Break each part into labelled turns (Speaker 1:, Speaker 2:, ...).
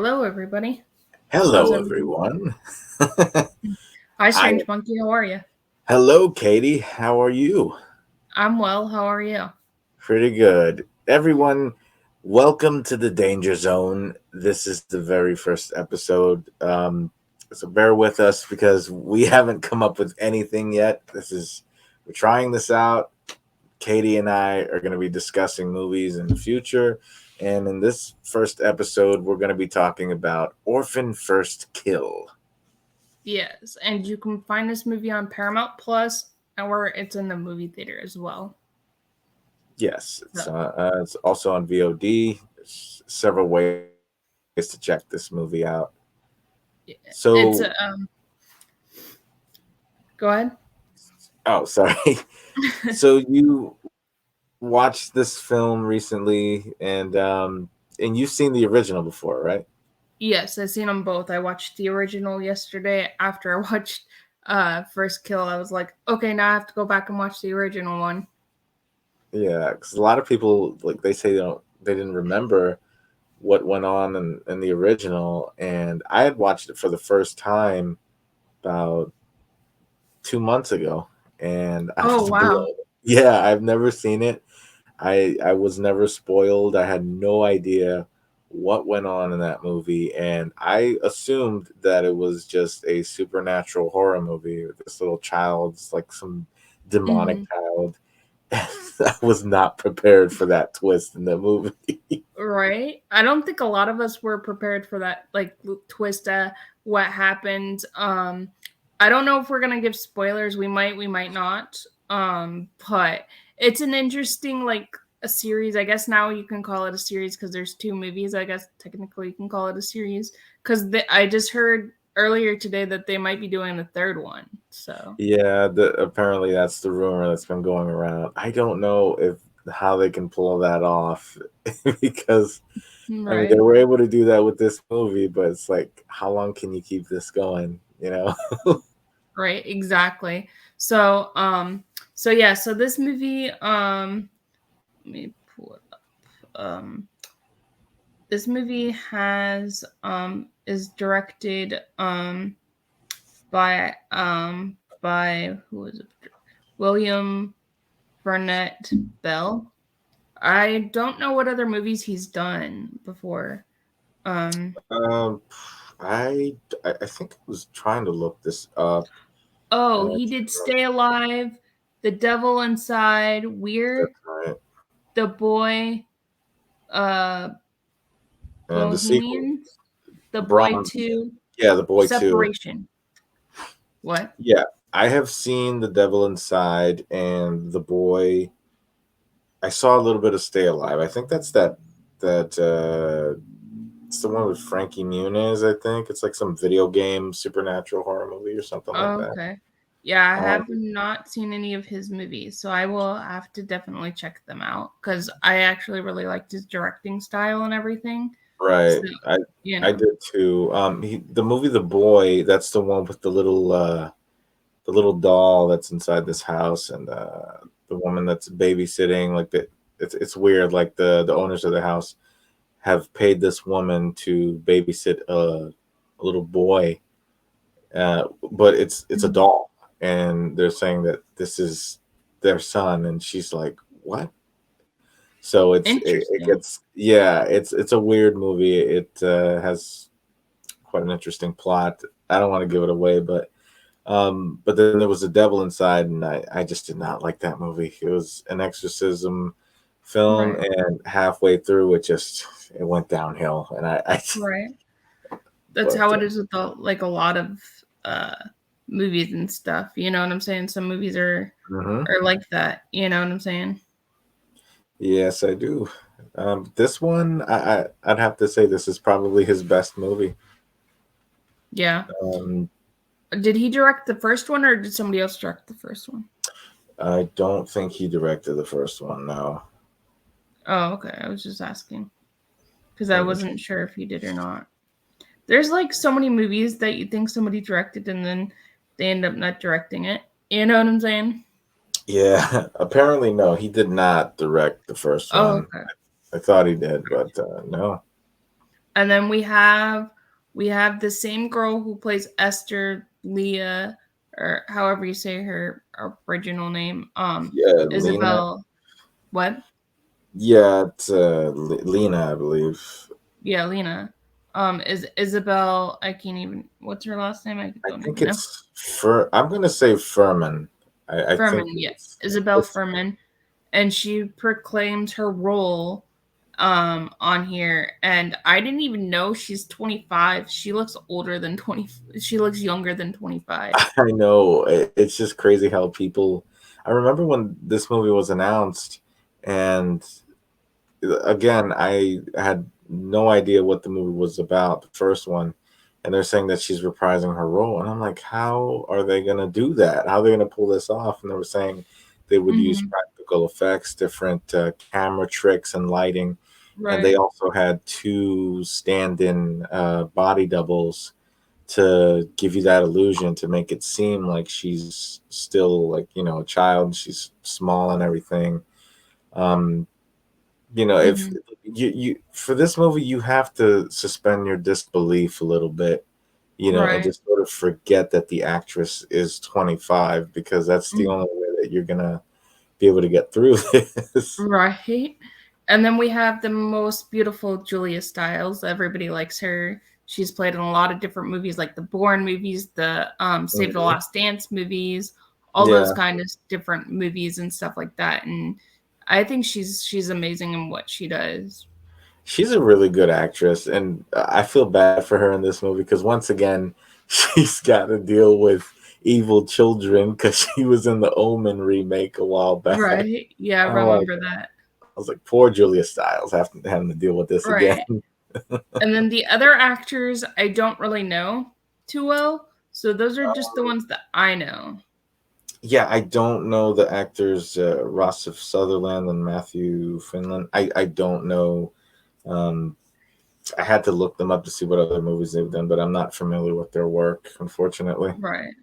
Speaker 1: Hello, everybody. How's
Speaker 2: Hello,
Speaker 1: everything going?
Speaker 2: everyone.
Speaker 1: Hi,
Speaker 2: I
Speaker 1: Strange Monkey. How are you?
Speaker 2: Hello, Katie. How are you?
Speaker 1: I'm well. How are you?
Speaker 2: Pretty good. Everyone, welcome to the Danger Zone. This is the very first episode. So bear with us because we haven't come up with anything yet. We're trying this out. Katie and I are going to be discussing movies in the future. And in this first episode, we're going to be talking about Orphan First Kill.
Speaker 1: Yes, and you can find this movie on Paramount Plus, or it's in the movie theater as well.
Speaker 2: Yes,
Speaker 1: So,
Speaker 2: it's also on VOD. There's several ways to check this movie out.
Speaker 1: yeah.
Speaker 2: So,
Speaker 1: It's Go ahead.
Speaker 2: oh, sorry. So you watched this film recently, and you've seen the original before, right?
Speaker 1: Yes, I've seen them both. I watched the original yesterday. After I watched First Kill, I was like, okay, now I have to go back and watch the original one.
Speaker 2: Yeah, because a lot of people like they say they didn't remember what went on in the original, and I had watched it for the first time about 2 months ago, and I
Speaker 1: Oh,
Speaker 2: was
Speaker 1: wow.
Speaker 2: blown. Yeah, I've never seen it. I was never spoiled. I had no idea what went on in that movie, and I assumed that it was just a supernatural horror movie with this little child's like some demonic
Speaker 1: Hmm.
Speaker 2: child. I was not prepared for that twist in the movie.
Speaker 1: Right? I don't think a lot of us were prepared for that like twist what happened. I don't know if we're going to give spoilers. We might not. But it's an interesting like a series. I guess now you can call it a series cuz there's two movies. I guess technically you can call it a series cuz I just heard earlier today that they might be doing a third one. So,
Speaker 2: Yeah, apparently that's the rumor that's been going around. I don't know if how they can pull that off because I mean, they
Speaker 1: right.
Speaker 2: were able to do that with this movie, but it's like, how long can you keep this going? You know?
Speaker 1: Right, exactly. So, so yeah, so this movie, let me pull it up. This movie has is directed by who is it? William Burnett Bell. I don't know what other movies he's done before. Um,
Speaker 2: um, I think I was trying to look this up.
Speaker 1: oh,
Speaker 2: And I
Speaker 1: he
Speaker 2: can't
Speaker 1: did
Speaker 2: remember.
Speaker 1: Stay Alive, The Devil Inside, We're,
Speaker 2: That's right.
Speaker 1: The Boy, uh,
Speaker 2: And the sequel,
Speaker 1: Bohemians, The Boy
Speaker 2: Brom,
Speaker 1: 2,
Speaker 2: yeah, The Boy Two.
Speaker 1: Separation. What?
Speaker 2: Yeah, I have seen The Devil Inside and The Boy. I saw a little bit of Stay Alive. I think that's that it's the one with Frankie Muniz. I think it's like some video game supernatural horror movie or something like
Speaker 1: Oh,
Speaker 2: that.
Speaker 1: okay. Yeah, I
Speaker 2: Um,
Speaker 1: have not seen any of his movies, so I will have to definitely check them out because I actually really liked his directing style and everything.
Speaker 2: right.
Speaker 1: So, you
Speaker 2: I
Speaker 1: know.
Speaker 2: did too. The movie The Boy. That's the one with the little doll that's inside this house, and the woman that's babysitting. Like it's weird. Like the owners of the house have paid this woman to babysit a little boy, but it's a
Speaker 1: Mhm.
Speaker 2: doll, and they're saying that this is their son, and she's like, "What?" So it
Speaker 1: Interesting.
Speaker 2: gets yeah, it's a weird movie. It has quite an interesting plot. I don't want to give it away, but then there was a devil inside, and I just did not like that movie. It was an exorcism film,
Speaker 1: Right.
Speaker 2: and halfway through, it went downhill, and I
Speaker 1: Right. That's
Speaker 2: but
Speaker 1: how it is with like a lot of uh movies and stuff. You know what I'm saying? Some movies
Speaker 2: mhm.
Speaker 1: are like that. You know what I'm saying?
Speaker 2: Yes, I do. This one, I'd have to say this is probably his best movie.
Speaker 1: Yeah.
Speaker 2: Um,
Speaker 1: Did he direct the first one or did somebody else direct the first one?
Speaker 2: I don't think he directed the first one. No,
Speaker 1: Oh, okay. I was just asking because I
Speaker 2: let me.
Speaker 1: wasn't sure if he did or not. There's like so many movies that you think somebody directed and then they end up not directing it. You know what I'm saying?
Speaker 2: Yeah, apparently no, he did not direct the first
Speaker 1: Oh,
Speaker 2: one.
Speaker 1: okay.
Speaker 2: I thought he did, but no.
Speaker 1: And then we have the same girl who plays Esther Leah, or however you say her original name.
Speaker 2: Yeah, Lena.
Speaker 1: Isabel. What?
Speaker 2: Yeah, it's Lena, I believe.
Speaker 1: Yeah, Lena. Is Isabel? I can't even. What's her last name? I
Speaker 2: I
Speaker 1: don't
Speaker 2: think
Speaker 1: even know.
Speaker 2: it's I'm gonna say Furman. I think
Speaker 1: Furman. Yeah, Isabel
Speaker 2: it's
Speaker 1: Furman, and she proclaimed her role on here, and I didn't even know she's 25. She looks older than 20. She looks younger than 25.
Speaker 2: I know it's just crazy how people. I remember when this movie was announced, and again, I had no idea what the movie was about, the first one, and they're saying that she's reprising her role, and I'm like, how are they gonna do that? How are they gonna pull this off? And they were saying they would use
Speaker 1: Mm-hmm.
Speaker 2: practical effects, different camera tricks and lighting, and they
Speaker 1: Right.
Speaker 2: also had two stand-in body doubles to give you that illusion to make it seem like she's still like a child. She's small and everything. Um, if
Speaker 1: Mm-hmm.
Speaker 2: you for this movie you have to suspend your disbelief a little bit, and
Speaker 1: Right.
Speaker 2: just sort of forget that the actress is 25 because that's the
Speaker 1: Mhm.
Speaker 2: only way that you're gonna be able to get through this.
Speaker 1: Right. And then we have the most beautiful Julia Stiles. Everybody likes her. She's played in a lot of different movies, like the Bourne movies, the Save the
Speaker 2: Mhm.
Speaker 1: Last Dance movies, all those
Speaker 2: Yeah,
Speaker 1: kind of different movies and stuff like that. And I think she's amazing in what she does.
Speaker 2: she's a really good actress, and I feel bad for her in this movie because once again, she's got to deal with evil children because she was in the Omen remake a while back.
Speaker 1: Right. Yeah, I
Speaker 2: I'm like,
Speaker 1: remember that.
Speaker 2: I was like, poor Julia Stiles having to deal with this again.
Speaker 1: Right. And then the other actors I don't really know too well. So those are just the ones that I know.
Speaker 2: Yeah, I don't know the actors Rossif Sutherland and Matthew Finland. I don't know. Um, I had to look them up to see what other movies they've done, but I'm not familiar with their work, unfortunately.
Speaker 1: Right.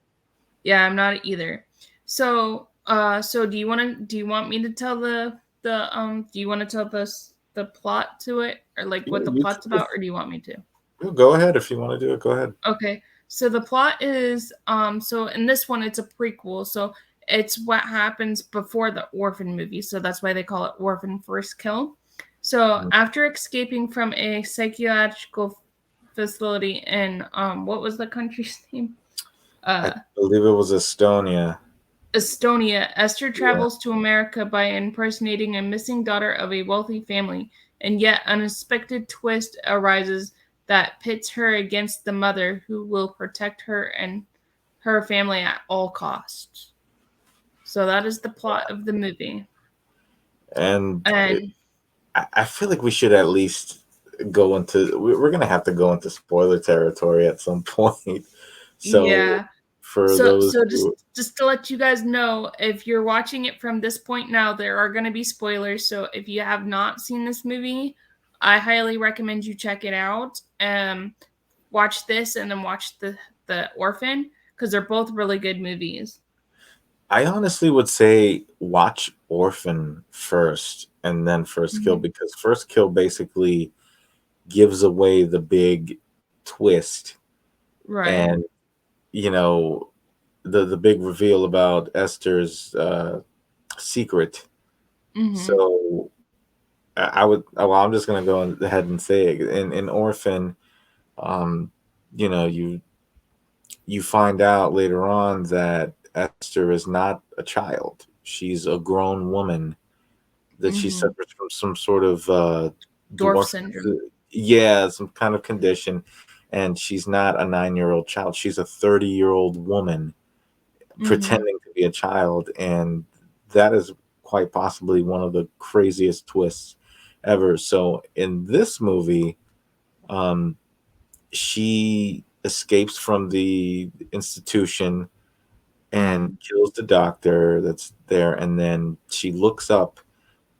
Speaker 1: Yeah, I'm not either. So do you want me to tell the do you want to tell the plot to it, or like
Speaker 2: Yeah,
Speaker 1: what the
Speaker 2: you
Speaker 1: plot's about, or do you want me to?
Speaker 2: go ahead if you want to do it. Go ahead.
Speaker 1: Okay. So the plot is so in this one it's a prequel. So it's what happens before the Orphan movie. So that's why they call it Orphan First Kill. So
Speaker 2: Mm.
Speaker 1: after escaping from a psychiatrical facility in what was the country's name?
Speaker 2: I
Speaker 1: Uh
Speaker 2: believe it was Estonia.
Speaker 1: Estonia, Esther
Speaker 2: Yeah,
Speaker 1: travels to America by impersonating a missing daughter of a wealthy family, and yet an unexpected twist arises that pits her against the mother who will protect her and her family at all costs. So that is the plot of the movie.
Speaker 2: and
Speaker 1: And
Speaker 2: I feel like we should at least go into. We're gonna have to go into spoiler territory at some point. So
Speaker 1: yeah,
Speaker 2: for
Speaker 1: so
Speaker 2: those
Speaker 1: so
Speaker 2: who
Speaker 1: just to let you guys know, if you're watching it from this point now, there are going to be spoilers. So if you have not seen this movie, I highly recommend you check it out. Watch this and then watch the Orphan, because they're both really good movies.
Speaker 2: I honestly would say watch Orphan first and then First Kill
Speaker 1: Hmm.
Speaker 2: because First Kill basically gives away the big twist
Speaker 1: Right.
Speaker 2: and you know the big reveal about Esther's secret.
Speaker 1: Hmm.
Speaker 2: So I would well I'm just gonna go ahead and say it. In Orphan, um, you find out later on that Esther is not a child. She's a grown woman that she
Speaker 1: Hmm.
Speaker 2: suffers from some sort of
Speaker 1: Dwarf
Speaker 2: dwarf,
Speaker 1: syndrome.
Speaker 2: yeah, some kind of condition, and she's not a 9-year-old child. She's a 30-year-old woman
Speaker 1: Hmm.
Speaker 2: pretending to be a child, and that is quite possibly one of the craziest twists ever. So in this movie, um, she escapes from the institution and
Speaker 1: Hmm.
Speaker 2: kills the doctor that's there, and then she looks up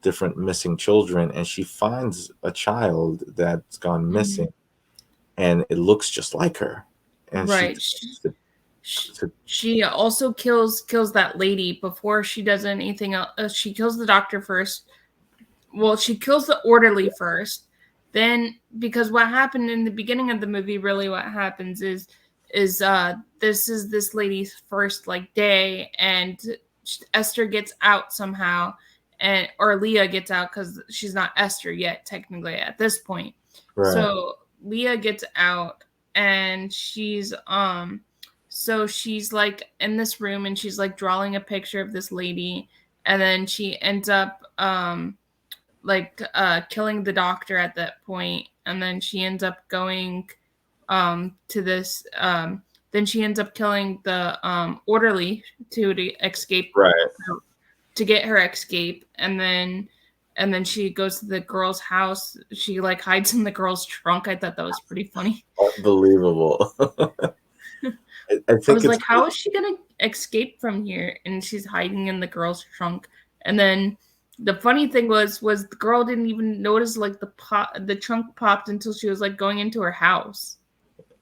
Speaker 2: different missing children and she finds a child that's gone missing
Speaker 1: Hmm.
Speaker 2: and it looks just like her and she
Speaker 1: Right.
Speaker 2: decides to, to
Speaker 1: She also kills that lady before she does anything else. She kills the doctor first. Well, she kills the orderly first, then because what happened in the beginning of the movie, really what happens is this is this lady's first like day, and Esther gets out somehow, and or Leah gets out because she's not Esther yet technically at this point.
Speaker 2: Right.
Speaker 1: So Leah gets out, and she's like in this room, and she's like drawing a picture of this lady, and then she ends up killing the doctor at that point, and then she ends up going to this then she ends up killing the orderly to escape,
Speaker 2: Right.
Speaker 1: to get her escape, and then she goes to the girl's house. She like hides in the girl's trunk. I thought that was pretty funny.
Speaker 2: Unbelievable. I
Speaker 1: I
Speaker 2: think
Speaker 1: was
Speaker 2: it's
Speaker 1: like, how is she gonna escape from here? And she's hiding in the girl's trunk. And then the funny thing was the girl didn't even notice like the trunk popped until she was like going into her house.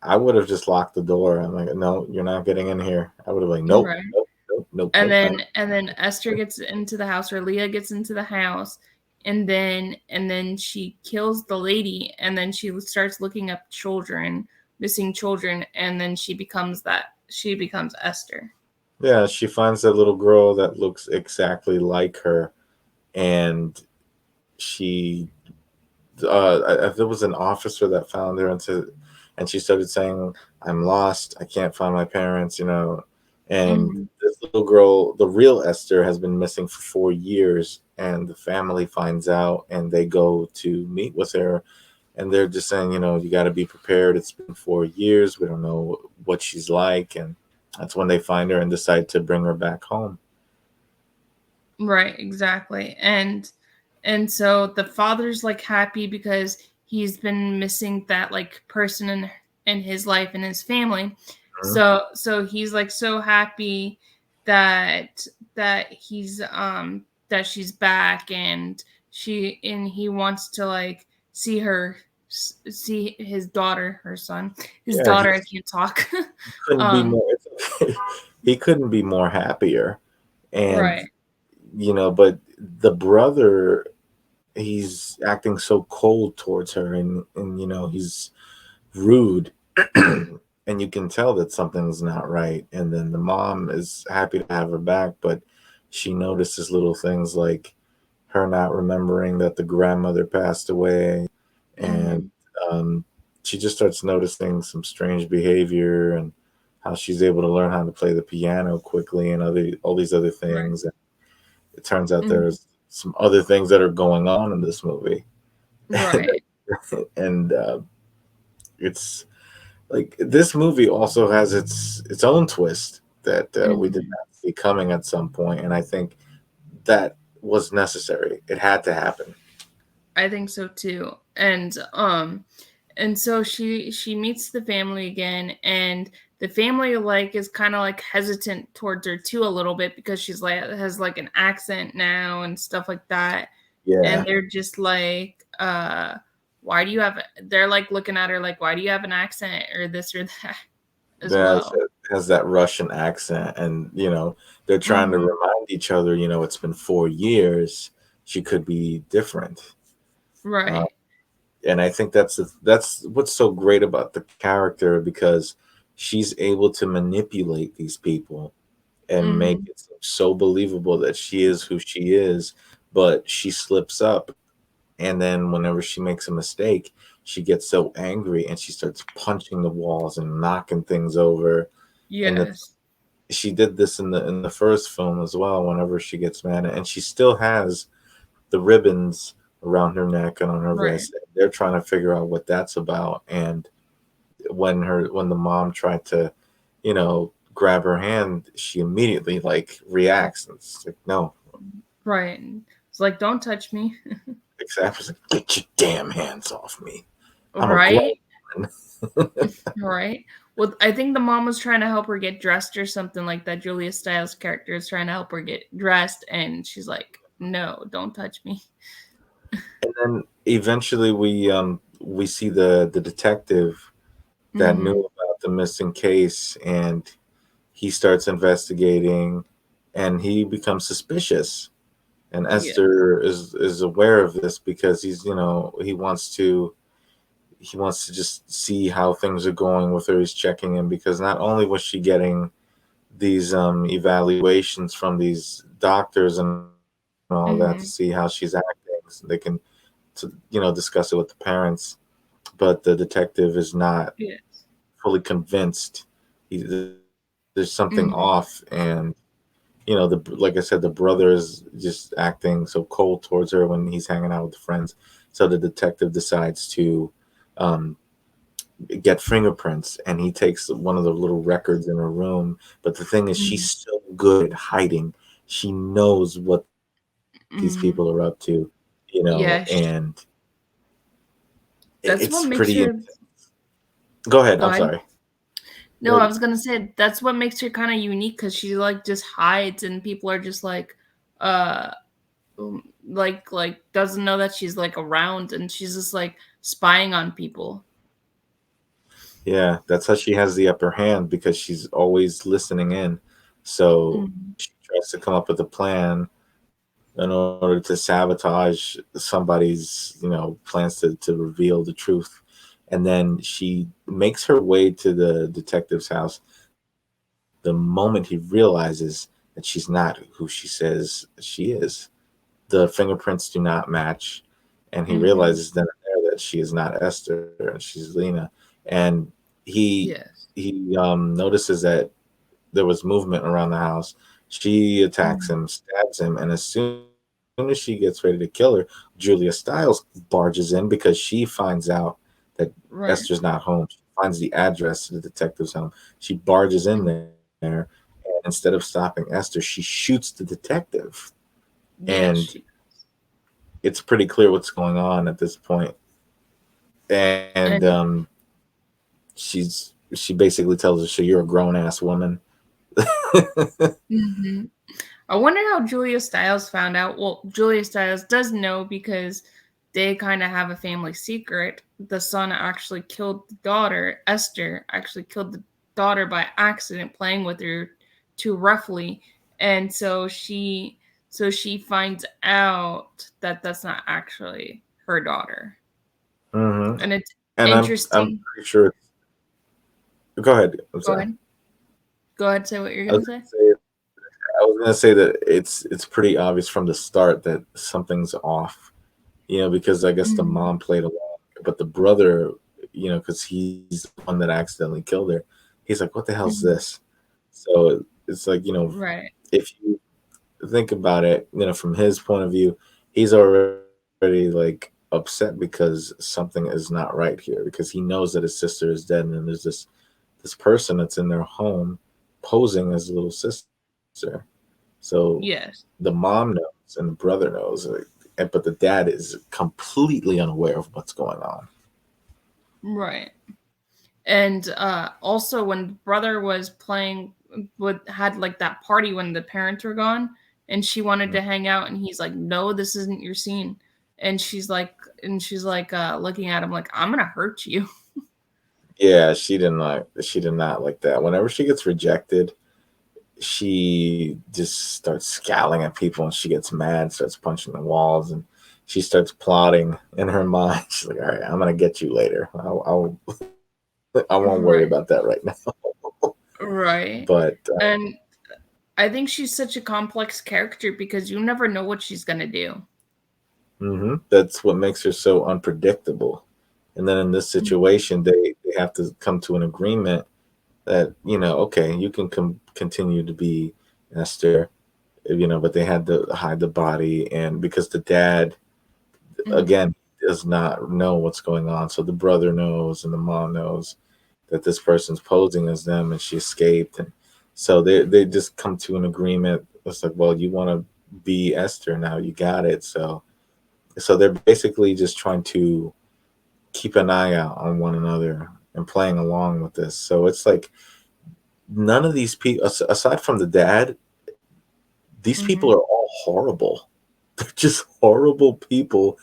Speaker 2: I would have just locked the door. I'm like, no, you're not getting in here. I would have like, nope,
Speaker 1: Right.
Speaker 2: nope, nope, nope,
Speaker 1: And
Speaker 2: nope.
Speaker 1: then Esther gets into the house, or Leah gets into the house, and then she kills the lady, and then she starts looking up children, missing children, and then she becomes Esther.
Speaker 2: Yeah, she finds that little girl that looks exactly like her, and she there was an officer that found her, and she started saying, "I'm lost. I can't find my parents," And
Speaker 1: Mm-hmm.
Speaker 2: this little girl, the real Esther, has been missing for 4 years, and the family finds out, and they go to meet with her, and they're just saying, you got to be prepared. It's been 4 years. We don't know what she's like, and that's when they find her and decide to bring her back home.
Speaker 1: Right, exactly. And so the father's like happy because he's been missing that like person in his life and his family.
Speaker 2: Mhm.
Speaker 1: So he's like so happy that that she's back, and he wants to like see his daughter, her son, his
Speaker 2: Yeah,
Speaker 1: daughter. I can't talk.
Speaker 2: couldn't be
Speaker 1: um
Speaker 2: more. He couldn't be more happier, and
Speaker 1: right.
Speaker 2: but the brother, he's acting so cold towards her, and he's rude, and you can tell that something's not right. And then the mom is happy to have her back, but she notices little things like her not remembering that the grandmother passed away, and
Speaker 1: Mhm.
Speaker 2: um, she just starts noticing some strange behavior, and how she's able to learn how to play the piano quickly, and all these other
Speaker 1: Right.
Speaker 2: things. And it turns out
Speaker 1: Mhm.
Speaker 2: there's some other things that are going on in this movie.
Speaker 1: Right.
Speaker 2: And it's like this movie also has its own twist that we did
Speaker 1: Mhm.
Speaker 2: not see coming at some point, and I think that was necessary. It had to happen.
Speaker 1: I think so too. And so she meets the family again, and the family like is kind of like hesitant towards her too a little bit because she's like has like an accent now and stuff like that. And
Speaker 2: Yeah,
Speaker 1: they're just like why do you have they're like looking at her like, why do you have an accent or this or that as
Speaker 2: that
Speaker 1: well.
Speaker 2: has that Russian accent, and they're trying to
Speaker 1: Mhm.
Speaker 2: remind each other. It's been 4 years. She could be different. Uh,
Speaker 1: Right.
Speaker 2: and I think that's what's so great about the character, because she's able to manipulate these people and make
Speaker 1: Mhm.
Speaker 2: it seem so believable that she is who she is, but she slips up, and then whenever she makes a mistake, she gets so angry and she starts punching the walls and knocking things over. And
Speaker 1: Yes.
Speaker 2: she did this in the first film as well. Whenever she gets mad, and she still has the ribbons around her neck and on her
Speaker 1: Right.
Speaker 2: wrist. They're trying to figure out what that's about. And when the mom tried to, grab her hand, she immediately like reacts, and it's like, no,
Speaker 1: Right. It's like, don't touch me.
Speaker 2: exactly. It's like, get your damn hands off me. I'm a
Speaker 1: Right.
Speaker 2: grown woman.
Speaker 1: Right. Well, I think the mom was trying to help her get dressed or something like that. Julia Stiles' character is trying to help her get dressed, and she's like, "No, don't touch me."
Speaker 2: And then eventually we see the detective that knew
Speaker 1: Mm-hmm.
Speaker 2: about the missing case, and he starts investigating, and he becomes suspicious. And
Speaker 1: Yeah.
Speaker 2: Esther is aware of this because he wants to. he wants to just see how things are going with her. He's checking in because not only was she getting these evaluations from these doctors and all that to see how she's
Speaker 1: Mm-hmm.
Speaker 2: acting, so they can discuss it with the parents. But the detective is not
Speaker 1: Yes.
Speaker 2: fully convinced. There's something off,
Speaker 1: Mm-hmm.
Speaker 2: and like I said, the brother is just acting so cold towards her when he's hanging out with friends. So the detective decides to um, get fingerprints, and he takes one of the little records in her room. But the thing is,
Speaker 1: Mm-hmm.
Speaker 2: she's so good at hiding. She knows what these people are up to,
Speaker 1: Mm-hmm.
Speaker 2: and
Speaker 1: Yeah.
Speaker 2: it's
Speaker 1: That's
Speaker 2: pretty
Speaker 1: what makes
Speaker 2: intense.
Speaker 1: her.
Speaker 2: Go ahead. I'm
Speaker 1: Go
Speaker 2: sorry.
Speaker 1: ahead.
Speaker 2: Go
Speaker 1: No, I
Speaker 2: ahead.
Speaker 1: was gonna say that's what makes her kind of unique because she like just hides and people are just uh, like doesn't know that she's like around and she's just like spying on people.
Speaker 2: Yeah, that's how she has the upper hand because she's always listening in. So
Speaker 1: Mm-hmm.
Speaker 2: she tries to come up with a plan in order to sabotage somebody's, plans to reveal the truth. And then she makes her way to the detective's house the moment he realizes that she's not who she says she is. The fingerprints do not match, and he realizes
Speaker 1: Mm-hmm.
Speaker 2: then and there that she is not Esther and she's Lena. And he
Speaker 1: Yes.
Speaker 2: notices that there was movement around the house. She attacks
Speaker 1: Mm-hmm.
Speaker 2: him, stabs him, and as soon as she gets ready to kill her, Julia Stiles barges in because she finds out that Esther's
Speaker 1: Right.
Speaker 2: not home. She finds the address to the detective's home. She barges in
Speaker 1: Mm.
Speaker 2: there, and instead of stopping Esther, she shoots the detective.
Speaker 1: Yes.
Speaker 2: And it's pretty clear what's going on at this point. And
Speaker 1: And
Speaker 2: she basically tells her, "So you're a grown ass woman."
Speaker 1: mhm. I wonder how Julia Stiles found out. Well, Julia Stiles does know because they kind of have a family secret. The son actually killed the daughter. Esther actually killed the daughter by accident, playing with her too roughly, and so she finds out that that's not actually her daughter,
Speaker 2: Hmm.
Speaker 1: and it's
Speaker 2: And I'm
Speaker 1: interesting.
Speaker 2: pretty sure. Go ahead. I'm
Speaker 1: Go
Speaker 2: sorry.
Speaker 1: ahead. Go ahead. Say what you're
Speaker 2: I was
Speaker 1: gonna say.
Speaker 2: gonna say I was gonna say that it's pretty obvious from the start that something's off. Because I guess the
Speaker 1: Mm,
Speaker 2: mom played along, but the brother, because he's the one that accidentally killed her, he's like, "What the hell's this?"
Speaker 1: mm,
Speaker 2: So it's like,
Speaker 1: right.
Speaker 2: if you think about it, from his point of view, he's already like upset because something is not right here because he knows that his sister is dead, and then there's this person that's in their home posing as a little sister. So the
Speaker 1: Yes.
Speaker 2: mom knows and the brother knows, but the dad is completely unaware of what's going on.
Speaker 1: Right. And also when brother was playing with had like that party when the parents were gone and she wanted to hang out and he's like, "No, this isn't your scene." And she's like looking at him like, "I'm going to hurt you."
Speaker 2: Yeah, she did not like that. Whenever she gets rejected, she just starts scowling at people and she gets mad, starts punching the walls, and she starts plotting in her mind. She's like, "All right, I'm gonna get you later. I won't worry about that right
Speaker 1: Right.
Speaker 2: now."
Speaker 1: Right.
Speaker 2: But
Speaker 1: And I think she's such a complex character because you never know what she's going to do.
Speaker 2: that's what makes her so unpredictable. And then in this
Speaker 1: Mhm.
Speaker 2: situation, they have to come to an agreement that okay, you can continue to be Esther, but they had to hide the body, and because the dad
Speaker 1: Mhm.
Speaker 2: again does not know what's going on, so the brother knows and the mom knows that this person's posing as them, and she escaped, and so they just come to an agreement. It's like, well, you want to be Esther now, you got it. So they're basically just trying to keep an eye out on one another and playing along with this. So it's like none of these people, aside from the dad, these people
Speaker 1: Mhm.
Speaker 2: are all horrible. They're just horrible people,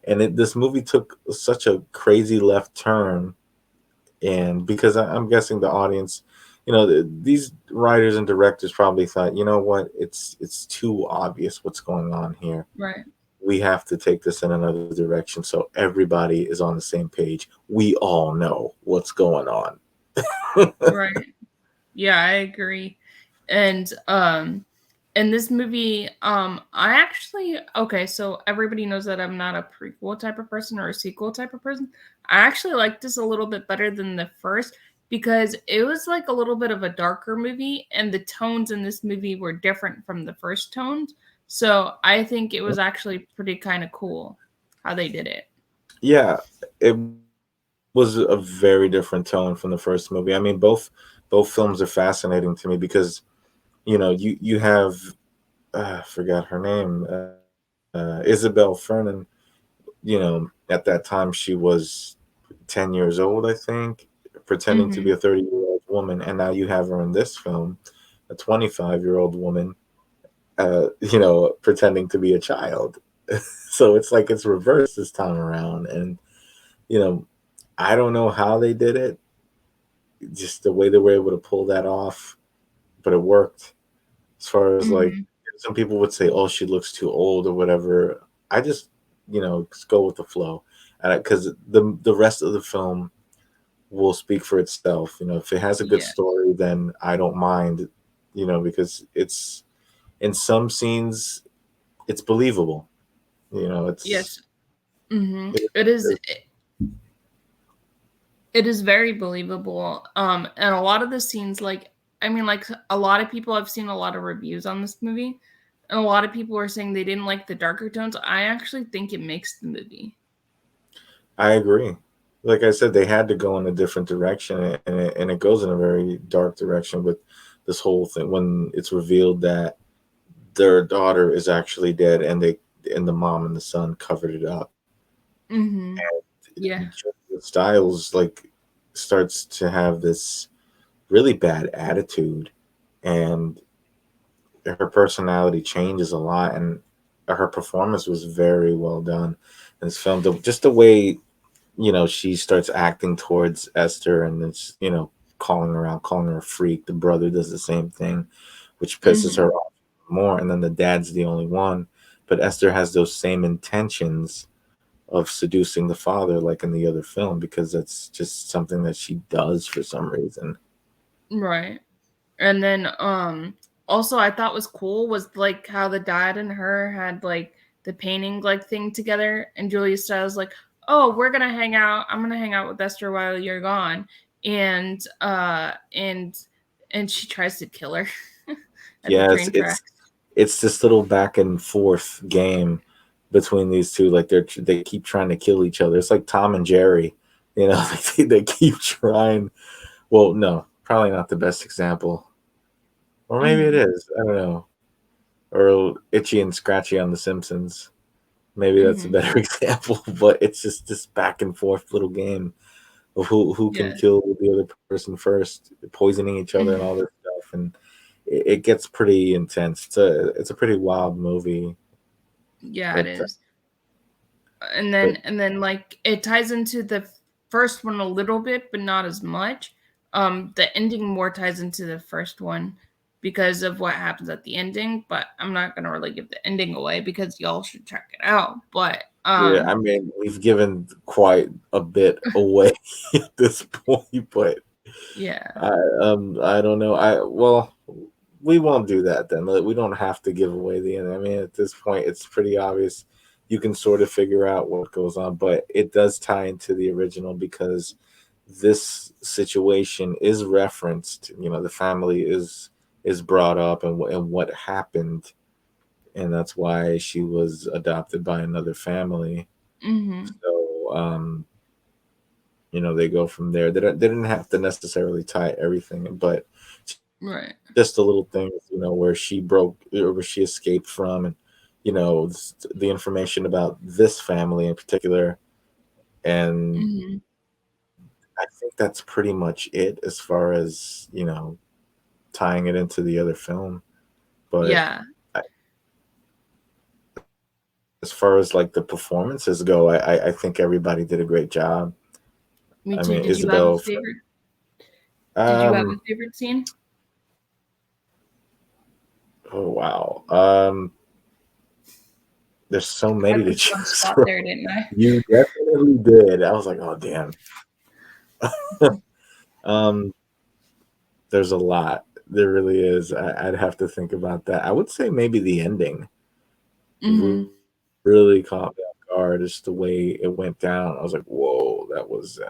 Speaker 2: and this movie took such a crazy left turn. And because I'm guessing the audience, these writers and directors probably thought, you know what, it's too obvious what's going on here.
Speaker 1: Right.
Speaker 2: we have to take this in another direction so everybody is on the same page. We all know what's going on.
Speaker 1: Right. Yeah, I agree. And in this movie, I actually okay, so everybody knows that I'm not a prequel type of person or a sequel type of person. I actually like this a little bit better than the first because it was like a little bit of a darker movie and the tones in this movie were different from the first tones. So I think it was actually pretty kind of cool how they did it.
Speaker 2: Yeah, it was a very different tone from the first movie. I mean, both films are fascinating to me because you have I forgot her name, Isabel Fernan. At that time she was 10 years old, I think, pretending to be
Speaker 1: Mhm.
Speaker 2: a 30-year-old woman, and now you have her in this film, a 25-year-old woman, pretending to be a child. So it's like it's reversed this time around, and you know, I don't know how they did it, just the way they were able to pull that off, but it worked. As far as like
Speaker 1: Mhm.
Speaker 2: some people would say, "Oh, she looks too old" or whatever. I just just go with the flow, and because the rest of the film will speak for itself. If it has a good
Speaker 1: Yeah.
Speaker 2: story, then I don't mind. Because it's in some scenes it's believable. It's
Speaker 1: Yes. Mhm.
Speaker 2: it,
Speaker 1: It is. It is very believable. And a lot of the scenes, like, I mean, like, a lot of people, I've seen a lot of reviews on this movie, and a lot of people are saying they didn't like the darker tones. I actually think it makes the movie.
Speaker 2: I agree. Like I said, they had to go in a different direction, and it goes in a very dark direction with this whole thing when it's revealed that their daughter is actually dead, and the mom and the son covered it up.
Speaker 1: Mhm. Yeah.
Speaker 2: Julia Stiles starts to have this really bad attitude, and her personality changes a lot, and her performance was very well done in this film. Just the way she starts acting towards Esther, and it's calling her a freak. The brother does the same thing, which pisses her
Speaker 1: Mhm.
Speaker 2: off more. And then the dad's the only one, but Esther has those same intentions of seducing the father, like in the other film, because that's just something that she does for some reason.
Speaker 1: Right. And then also I thought was cool was like how the dad and her had like the painting like thing together and Julia Stiles like, "Oh, we're going to hang out. I'm going to hang out with Esther while you're gone." And and she tries to kill her at the
Speaker 2: Yeah,
Speaker 1: train tracks.
Speaker 2: it's this little back and forth game between these two. Like they keep trying to kill each other. It's like Tom and Jerry. They keep trying. Well, no, probably not the best example, or maybe it
Speaker 1: Mhm.
Speaker 2: is. I don't know. Or Itchy and Scratchy on The Simpsons. Maybe that's a
Speaker 1: Mhm.
Speaker 2: better example. But it's just this back and forth little game of who can
Speaker 1: Yeah.
Speaker 2: kill the other person first, poisoning each other and
Speaker 1: Mhm.
Speaker 2: all this stuff, and it gets pretty intense. It's a pretty wild movie,
Speaker 1: Yeah, it
Speaker 2: but
Speaker 1: is.
Speaker 2: but
Speaker 1: And then like it ties into the first one a little bit but not as much. The ending more ties into the first one because of what happens at the ending, but I'm not going to really give the ending away because y'all should check it out. But
Speaker 2: yeah, I mean we've given quite a bit away at this point, but
Speaker 1: yeah.
Speaker 2: I I don't know. We won't do that then. We don't have to give away the end. I mean, at this point, it's pretty obvious. You can sort of figure out what goes on, but it does tie into the original because this situation is referenced. The family is brought up, and what happened, and that's why she was adopted by another family.
Speaker 1: Mhm.
Speaker 2: So they go from there. They didn't have to necessarily tie everything, but
Speaker 1: Right.
Speaker 2: just the little things, where she broke or where she escaped from, and the information about this family in particular. And
Speaker 1: Mhm.
Speaker 2: I think that's pretty much it as far as tying it into the other film. But
Speaker 1: Yeah.
Speaker 2: I, as far as like the performances go, I think everybody did a great job.
Speaker 1: Me
Speaker 2: I
Speaker 1: too.
Speaker 2: mean,
Speaker 1: Did you have a
Speaker 2: Isabel.
Speaker 1: favorite? Did you have
Speaker 2: Um.
Speaker 1: a favorite scene?
Speaker 2: Oh wow. There's so
Speaker 1: I
Speaker 2: many to
Speaker 1: put you on the
Speaker 2: choose
Speaker 1: spot
Speaker 2: from.
Speaker 1: there, didn't I?
Speaker 2: You definitely did. I was like, oh damn. um, there's a lot. There really is. I'd have to think about that. I would say maybe the ending
Speaker 1: Mm-hmm.
Speaker 2: really caught me off guard. Just the way it went down. I was like, whoa, that was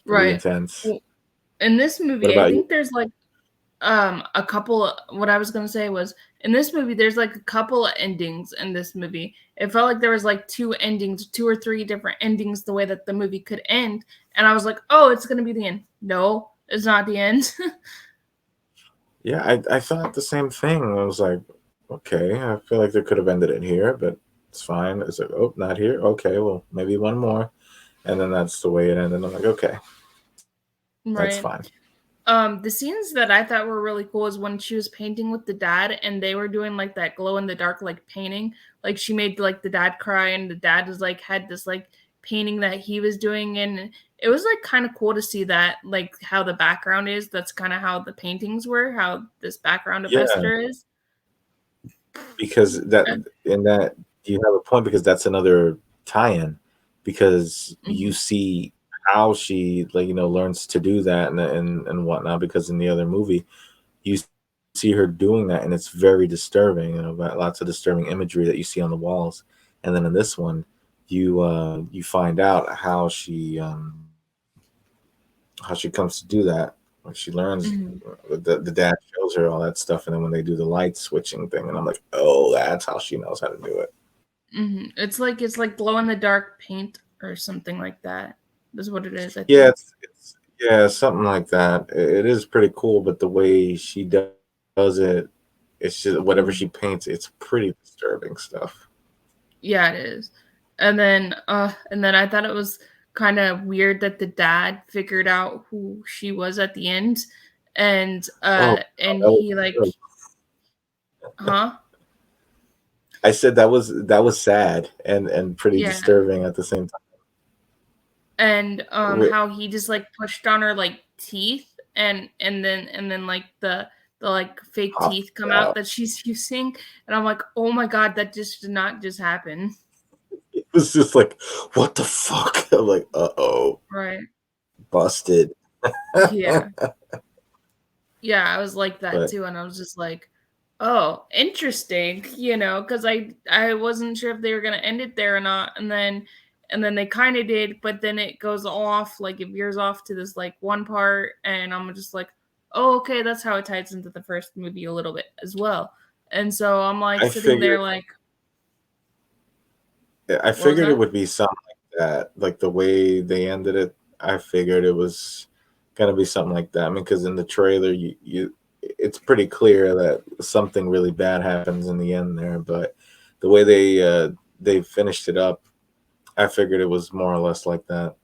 Speaker 2: pretty
Speaker 1: Right.
Speaker 2: intense.
Speaker 1: Well, in this
Speaker 2: What
Speaker 1: movie, I
Speaker 2: about you?
Speaker 1: think there's like a couple what I was gonna say was in this movie there's like a couple of endings in this movie. It felt like there was like two endings, two or three different endings the way that the movie could end. And I was like, oh, it's gonna be the end. No, it's not the end.
Speaker 2: Yeah, I thought the same thing. I was like, okay, I feel like they could have ended it here, but it's fine. It's like, oh, not here. Okay, well, maybe one more. And then that's the way it ended. I'm like, okay, that's
Speaker 1: Right.
Speaker 2: fine.
Speaker 1: The scenes that I thought were really cool is when she was painting with the dad and they were doing like that glow in the dark like painting. Like she made like the dad cry and the dad was like had this like painting that he was doing, and it was like kind of cool to see that like how the background is. That's kind of how the paintings were, how this background of
Speaker 2: Yeah,
Speaker 1: Esther is.
Speaker 2: because that
Speaker 1: Uh,
Speaker 2: in that you have a point because that's another tie-in because you
Speaker 1: mhm,
Speaker 2: see how she like learns to do that and whatnot because in the other movie you see her doing that and it's very disturbing, about lots of disturbing imagery that you see on the walls. And then in this one you find out how she comes to do that. Like she learns,
Speaker 1: mhm,
Speaker 2: the dad shows her all that stuff, and then when they do the light switching thing, and I'm like, oh, that's how she knows how to do it.
Speaker 1: mhm. It's like glow in the dark paint or something like that. That's what it is, I
Speaker 2: Yeah,
Speaker 1: think.
Speaker 2: it's yeah, something like that. It is pretty cool, but the way she does it, it's just whatever
Speaker 1: Mhm.
Speaker 2: she paints, it's pretty disturbing stuff.
Speaker 1: Yeah, it is. And then I thought it was kind of weird that the dad figured out who she was at the end, and
Speaker 2: Oh,
Speaker 1: and
Speaker 2: that was
Speaker 1: he like,
Speaker 2: terrible.
Speaker 1: huh?
Speaker 2: I said that was sad and pretty
Speaker 1: Yeah.
Speaker 2: disturbing at the same time.
Speaker 1: And
Speaker 2: Wait,
Speaker 1: how he just like pushed on her like teeth, and then like the like fake
Speaker 2: popped
Speaker 1: teeth come
Speaker 2: it
Speaker 1: out
Speaker 2: out.
Speaker 1: that she's using, and I'm like, "Oh my god, that just did not just happen."
Speaker 2: It was just like, what the fuck? I'm like, uh-oh,
Speaker 1: Right.
Speaker 2: busted.
Speaker 1: Yeah. Yeah, I was like that
Speaker 2: But
Speaker 1: too, and I was just like, "Oh, interesting," because I wasn't sure if they were gonna end it there or not, and then they kind of did, but then it goes off, like it veers off to this like one part, and I'm just like, "Oh, okay, that's how it ties into the first movie a little bit as well." And so I'm like
Speaker 2: I
Speaker 1: sitting there
Speaker 2: figured
Speaker 1: like,
Speaker 2: I
Speaker 1: "What was
Speaker 2: figured it
Speaker 1: that?"
Speaker 2: would be something like that. Like the way they ended it, I figured it was gonna be something like that. I mean, because in the trailer, it's pretty clear that something really bad happens in the end there. But the way they finished it up, I figured it was more or less like that.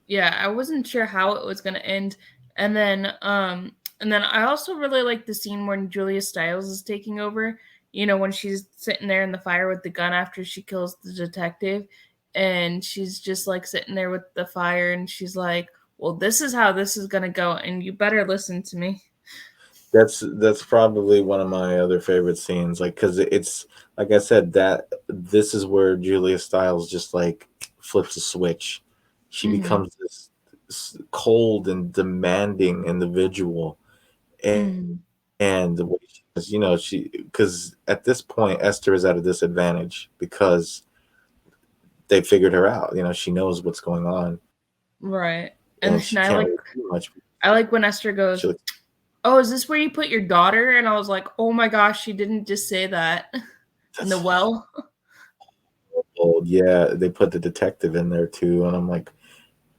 Speaker 1: Yeah, I wasn't sure how it was gonna end. And then I also really like the scene when Julia Stiles is taking over, when she's sitting there in the fire with the gun after she kills the detective, and she's just like sitting there with the fire, and she's like, "Well, this is how this is gonna go, and you better listen to me."
Speaker 2: That's probably one of my other favorite scenes. Like, because it's like I said, that this is where Julia Stiles just like flips a switch. She
Speaker 1: Mhm.
Speaker 2: becomes this cold and demanding individual, and,
Speaker 1: Mhm.
Speaker 2: and the way she is, she because at this point Esther is at a disadvantage because they figured her out. She knows what's going on,
Speaker 1: Right. And
Speaker 2: and she
Speaker 1: then I
Speaker 2: can't
Speaker 1: like
Speaker 2: really do much.
Speaker 1: I like when Esther
Speaker 2: She
Speaker 1: goes,
Speaker 2: looks
Speaker 1: "Oh, is this where you put your daughter?" And I was like, "Oh my gosh, she didn't just say that." In the
Speaker 2: that's
Speaker 1: well.
Speaker 2: old. Yeah, they put the detective in there too, and I'm like,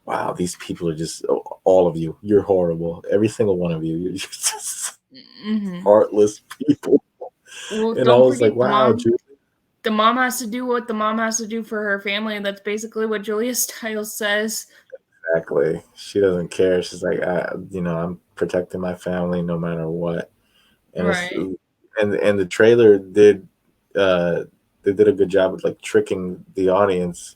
Speaker 2: wow, these people are just all of you. You're horrible. Every single one of you. You're just
Speaker 1: Mhm.
Speaker 2: heartless people.
Speaker 1: Well,
Speaker 2: And I
Speaker 1: don't
Speaker 2: was
Speaker 1: forget
Speaker 2: like, wow, Julie.
Speaker 1: the mom has to do what the mom has to do for her family, and that's basically what Julia Stiles says.
Speaker 2: Exactly. She doesn't care. She's like, I'm protecting my family no matter what. And it's
Speaker 1: Right.
Speaker 2: and the trailer uh they did a good job of like tricking the audience.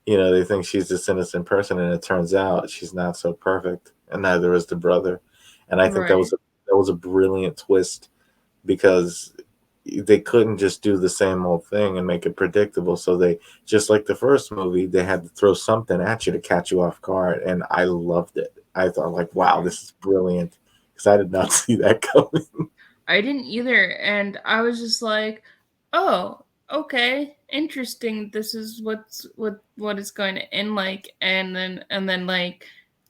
Speaker 2: They think she's this innocent person, and it turns out she's not so perfect, and neither is the brother. And I think that
Speaker 1: Right.
Speaker 2: was a brilliant twist because they couldn't just do the same old thing and make it predictable. So they, just like the first movie, they had to throw something at you to catch you off guard, and I loved it. I thought like, wow,
Speaker 1: Right.
Speaker 2: this is brilliant because I did not see that coming.
Speaker 1: I didn't either, and I was just like, "Oh, okay, interesting. This is what it's going to end like." And then like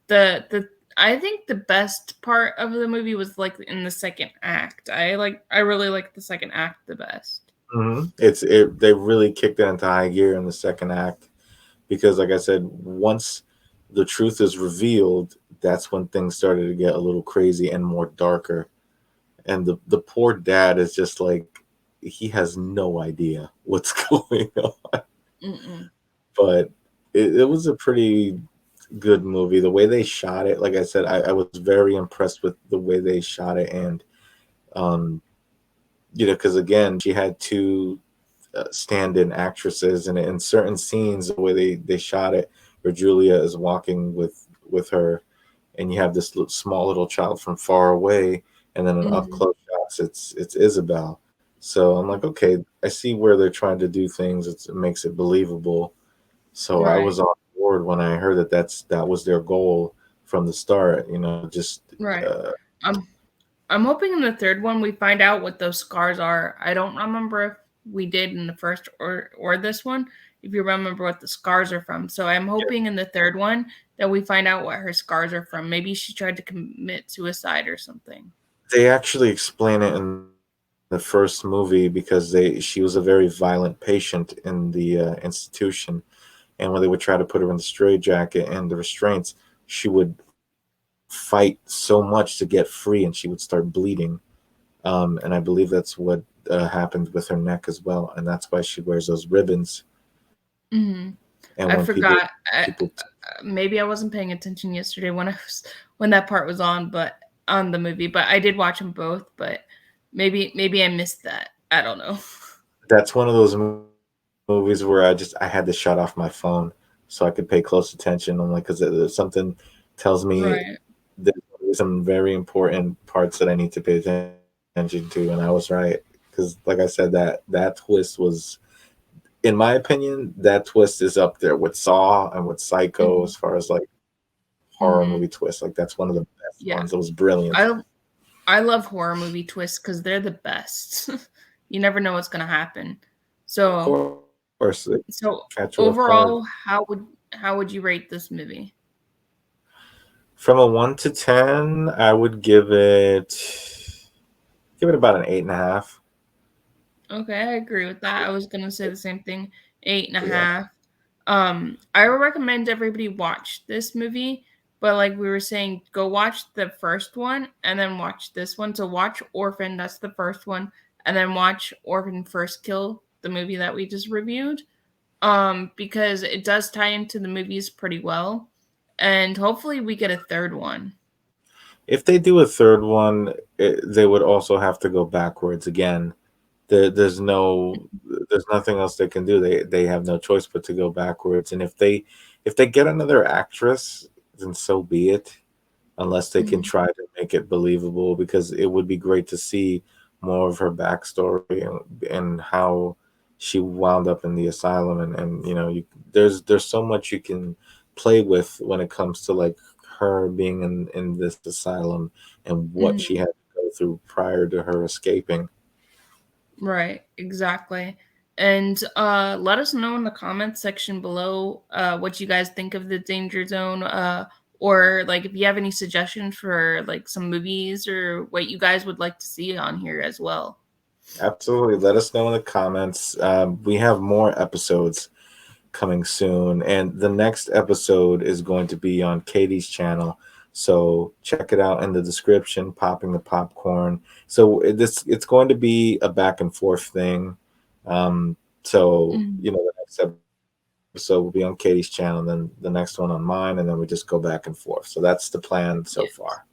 Speaker 1: the I think the best part of the movie was like in the second act. I really like the second act the best.
Speaker 2: They really kicked it into high gear in the second act because, like I said, once the truth is revealed, that's when things started to get a little crazy and more darker. And the poor dad is just like, he has no idea what's going on.
Speaker 1: Mm-mm.
Speaker 2: But it was a pretty good movie. The way they shot it, like I said, I was very impressed with the way they shot it. And um because again, she had two stand-in actresses, and in certain scenes, the way they shot it, where Julia is walking with her, and you have this small little child from far away, and then in up
Speaker 1: Mm-hmm.
Speaker 2: close shots, it's Isabel. So I'm like, okay, I see where they're trying to do things. It makes it believable. So I
Speaker 1: Right.
Speaker 2: was on board when I heard that was their goal from the start. Just
Speaker 1: Right.
Speaker 2: uh,
Speaker 1: I'm I'm hoping in the third one we find out what those scars are. I don't remember if we did in the first or this one, if you remember what the scars are from. So I'm hoping in the third one that we find out what her scars are from. Maybe she tried to commit suicide or something.
Speaker 2: they actually explain it in the first movie because they she was a very violent patient in the institution, and when they would try to put her in the straitjacket and the restraints, she would fight so much to get free, and she would start bleeding. And I believe that's what happened with her neck as well, and that's why she wears those ribbons.
Speaker 1: Hmm.
Speaker 2: And
Speaker 1: I
Speaker 2: when
Speaker 1: forgot.
Speaker 2: people
Speaker 1: Maybe I wasn't paying attention yesterday when that part was on, but on the movie. But I did watch them both. But maybe I missed that. I don't know.
Speaker 2: that's one of those movies where I had to shut off my phone so I could pay close attention. I'm like, because something tells me
Speaker 1: Right.
Speaker 2: there's some very important parts that I need to pay attention to, and I was right. Because, like I said, that twist was, in my opinion, that twist is up there with Saw and with Psycho as
Speaker 1: Hmm.
Speaker 2: far as like horror
Speaker 1: Hmm.
Speaker 2: movie twists. Like that's one of the best
Speaker 1: Yeah.
Speaker 2: ones. It was brilliant.
Speaker 1: I I love horror movie twists because they're the best. You never know what's gonna happen.
Speaker 2: Of
Speaker 1: So
Speaker 2: course, they
Speaker 1: so
Speaker 2: catch you off guard.
Speaker 1: overall, how would you rate this movie?
Speaker 2: From a 1 to 10, I would give it about an 8.5.
Speaker 1: Okay, I agree with that. I was gonna say the same thing. Eight and a
Speaker 2: Yeah,
Speaker 1: half. I would recommend everybody watch this movie, but like we were saying, go watch the first one and then watch this one. So watch Orphan, that's the first one, and then watch Orphan First Kill, the movie that we just reviewed. Because it does tie into the movies pretty well. And hopefully we get a third one.
Speaker 2: if they do a third one, they would also have to go backwards again. There's there's nothing else they can do. They have no choice but to go backwards. And if they get another actress, then so be it. Unless they can
Speaker 1: Mhm.
Speaker 2: try to make it believable, because it would be great to see more of her backstory, and how she wound up in the asylum. And there's so much you can play with when it comes to like her being in this asylum and what she
Speaker 1: Mhm.
Speaker 2: had to go through prior to her escaping.
Speaker 1: Right, exactly. And let us know in the comments section below what you guys think of the Danger Zone, or like if you have any suggestions for like some movies or what you guys would like to see on here as well.
Speaker 2: Absolutely, let us know in the comments. We have more episodes coming soon, and the next episode is going to be on Katie's channel. So check it out in the description, popping the popcorn. So it's going to be a back and forth thing. So
Speaker 1: Mhm.
Speaker 2: the next episode will be on Katie's channel, and then the next one on mine, and then we just go back and forth. So that's the plan so
Speaker 1: Yes.
Speaker 2: far.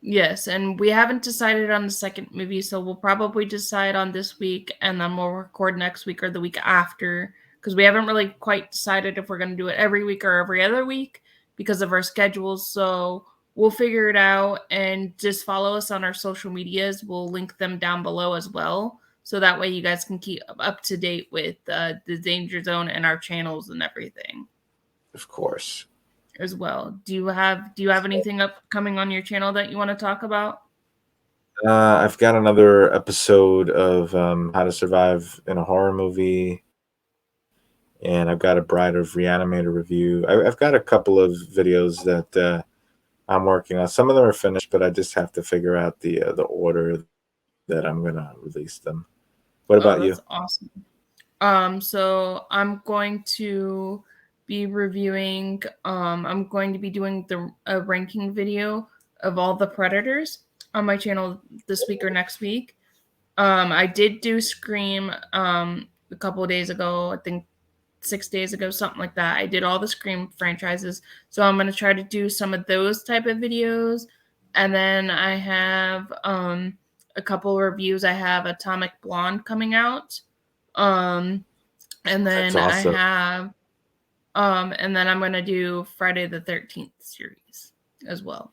Speaker 1: Yes, and we haven't decided on the second movie, so we'll probably decide on this week and then we'll record next week or the week after because we haven't really quite decided if we're going to do it every week or every other week because of our schedules. So we'll figure it out and just follow us on our social medias. We'll link them down below as well. so that way you guys can keep up to date with the Danger Zone and our channels and everything.
Speaker 2: Of course.
Speaker 1: As well. Do you have anything upcoming on your channel that you want to talk about?
Speaker 2: I've got another episode of How to Survive in a Horror Movie, and I've got a Bride of Reanimator review. I've got a couple of videos that I'm working on. Some of them are finished, but I just have to figure out the order that I'm gonna release them. What
Speaker 1: Oh,
Speaker 2: about you?
Speaker 1: that's awesome. So I'm going to be reviewing. I'm going to be doing a ranking video of all the Predators on my channel this week or next week. I did do Scream a couple of days ago. I think 6 days ago, something like that. I did all the Scream franchises, so I'm gonna try to do some of those type of videos, and then I have a couple of reviews. I have Atomic Blonde coming out, and
Speaker 2: That's
Speaker 1: then I
Speaker 2: awesome.
Speaker 1: have and then I'm gonna do Friday the 13th series as well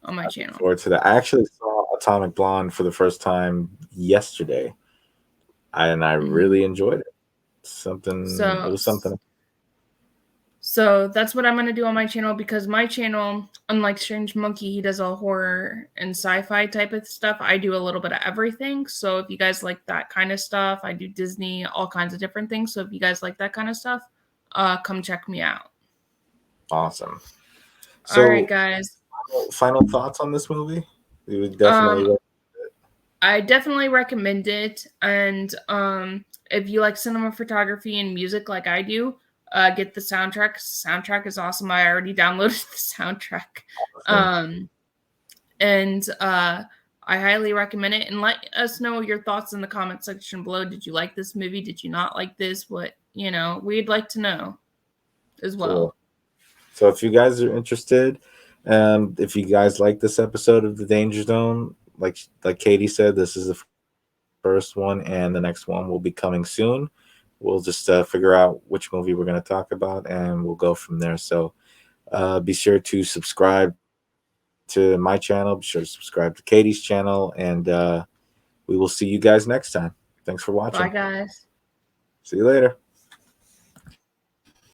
Speaker 1: on my
Speaker 2: I look
Speaker 1: channel.
Speaker 2: forward to that. I actually saw Atomic Blonde for the first time yesterday, and I really enjoyed it. It
Speaker 1: So
Speaker 2: was something.
Speaker 1: So that's what I'm going to do on my channel, because my channel, unlike Strange Monkey, he does all horror and sci-fi type of stuff. I do a little bit of everything. So if you guys like that kind of stuff, I do Disney, all kinds of different things. So if you guys like that kind of stuff, come check me out.
Speaker 2: Awesome.
Speaker 1: All right,
Speaker 2: So,
Speaker 1: guys.
Speaker 2: final thoughts on this movie? We would
Speaker 1: Um,
Speaker 2: definitely.
Speaker 1: I definitely recommend it. And if you like cinema photography and music like I do, get the soundtrack. Soundtrack is awesome. I already downloaded the soundtrack.
Speaker 2: Awesome.
Speaker 1: And I highly recommend it. And let us know your thoughts in the comment section below. Did you like this movie? Did you not like this? What, we'd like to know as well.
Speaker 2: Cool. So if you guys are interested, if you guys like this episode of the Danger Zone, like Katie said, this is the first one, and the next one will be coming soon. We'll just figure out which movie we're going to talk about, and we'll go from there. So be sure to subscribe to my channel. Be sure to subscribe to Katie's channel, and we will see you guys next time. Thanks for watching.
Speaker 1: Bye, guys.
Speaker 2: See you later.